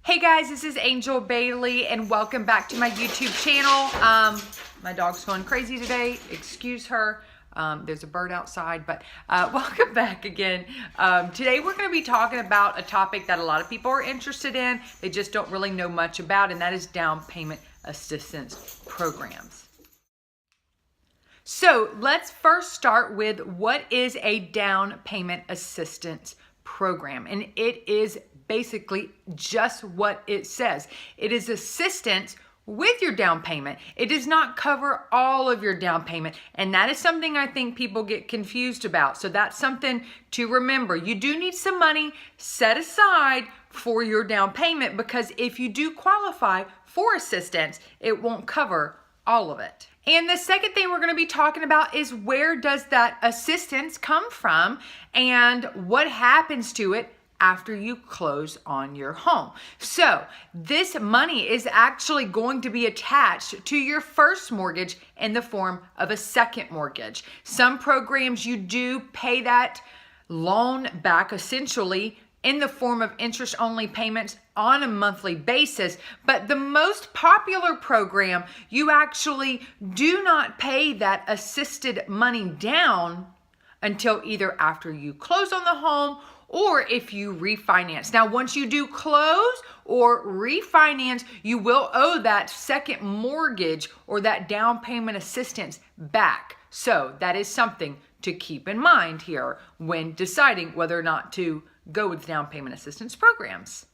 Hey guys, this is Angel Bailey and welcome back to my YouTube channel. My dog's going crazy today, excuse her. There's a bird outside, but welcome back again. Today we're going to be talking about a topic that a lot of people are interested in. They just don't really know much about, and that is down payment assistance programs. So let's first start with what is a down payment assistance program, and it is basically just what it says. It is assistance with your down payment. It does not cover all of your down payment, and that is something I think people get confused about. So that's something to remember. You do need some money set aside for your down payment, because if you do qualify for assistance, it won't cover all of it. And the second thing we're going to be talking about is where does that assistance come from and what happens to it after you close on your home. So this money is actually going to be attached to your first mortgage in the form of a second mortgage. Some programs you do pay that loan back essentially in the form of interest-only payments on a monthly basis, but the most popular program, you actually do not pay that assisted money down until either after you close on the home or if you refinance. Now, once you do close or refinance, you will owe that second mortgage or that down payment assistance back. So that is something to keep in mind here when deciding whether or not to go with down payment assistance programs.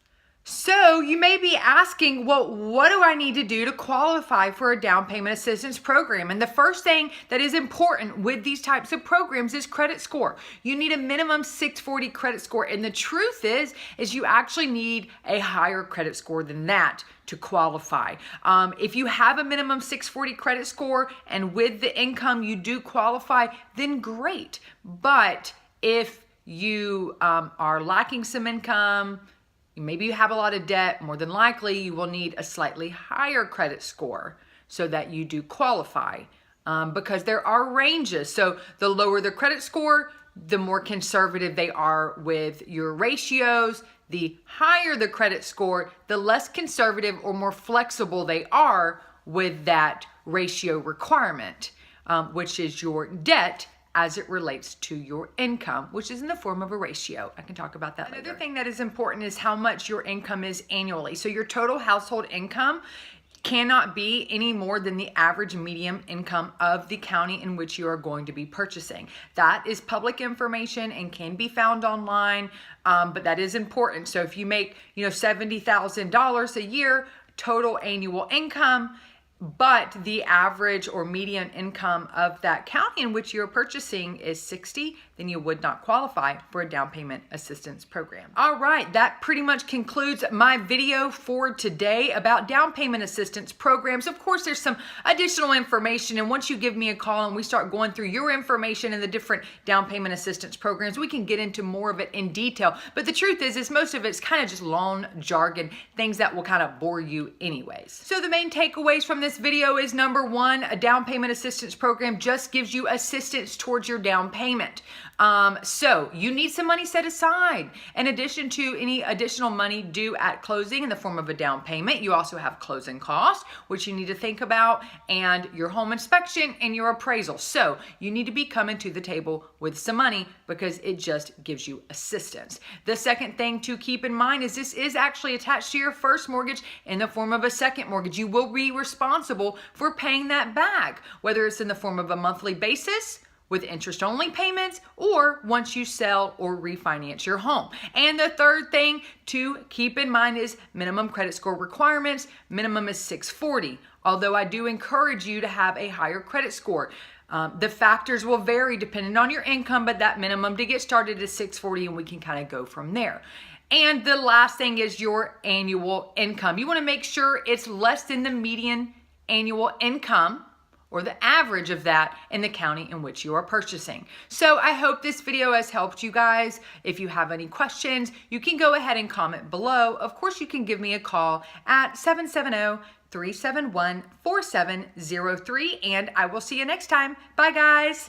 So you may be asking, well, what do I need to do to qualify for a down payment assistance program? And the first thing that is important with these types of programs is credit score. You need a minimum 640 credit score. And the truth is you actually need a higher credit score than that to qualify. If you have a minimum 640 credit score and with the income you do qualify, then great. But if you are lacking some income, maybe you have a lot of debt, more than likely you will need a slightly higher credit score so that you do qualify, because there are ranges. So the lower the credit score, the more conservative they are with your ratios. The higher the credit score, the less conservative or more flexible they are with that ratio requirement, which is your debt as it relates to your income, which is in the form of a ratio. I can talk about that later. Another thing that is important is how much your income is annually. So your total household income cannot be any more than the average median income of the county in which you are going to be purchasing. That is public information and can be found online, but that is important. So if you make, $70,000 a year total annual income, but the average or median income of that county in which you're purchasing is 60, then you would not qualify for a down payment assistance program. All right, that pretty much concludes my video for today about down payment assistance programs. Of course, there's some additional information, and once you give me a call and we start going through your information and the different down payment assistance programs, we can get into more of it in detail. But the truth is most of it's kind of just loan jargon, things that will kind of bore you anyways. So the main takeaways from this video is, number one, a down payment assistance program just gives you assistance towards your down payment. So you need some money set aside. In addition to any additional money due at closing in the form of a down payment, you also have closing costs, which you need to think about, and your home inspection and your appraisal. So you need to be coming to the table with some money because it just gives you assistance. The second thing to keep in mind is this is actually attached to your first mortgage in the form of a second mortgage. You will be responsible for paying that back, whether it's in the form of a monthly basis, with interest-only payments, or once you sell or refinance your home. And the third thing to keep in mind is minimum credit score requirements. Minimum is 640, although I do encourage you to have a higher credit score. The factors will vary depending on your income, but that minimum to get started is 640, and we can kind of go from there. And the last thing is your annual income. You want to make sure it's less than the median annual income or the average of that in the county in which you are purchasing. So I hope this video has helped you guys. If you have any questions, you can go ahead and comment below. Of course, you can give me a call at 770-371-4703, and I will see you next time. Bye, guys.